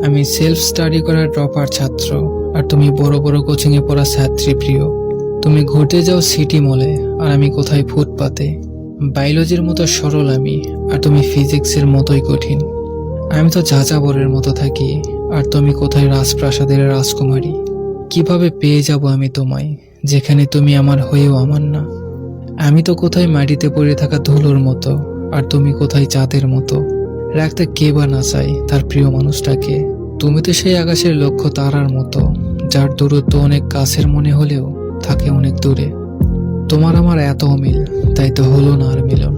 আমি self study করা dropper ছাত্র, আর তুমি বড় বড় কোচিং এ পড়া ছাত্রী প্রিয়। তুমি ঘুরতে যাও সিটি মলে, আর আমি কোথায় ফুটপাতে। বায়োলজির মতো সরল আমি, আর তুমি ফিজিক্সের মতোই কঠিন। আমি তো যাযাবরের মতো থাকি, আর তুমি কোথায় রাজপ্রাসাদের রাজকুমারী। কিভাবে পেয়ে যাব আমি তোমায়, যেখানে তুমি আমার হয়েও আমার না। আমি তো কোথায় মাটিতে পড়ে থাকা ধুলোর মতো, আর তুমি কোথায় চাঁদের মতো। রাখতে কে বা না চাই তার প্রিয় মানুষটাকে। তুমি তো সেই আকাশের লক্ষ্য তারার মতো, যার দূরত্ব অনেক কাছের মনে হলেও থাকে অনেক দূরে। তোমার আমার এত অমিল, তাই তো হলো না আর মিলন।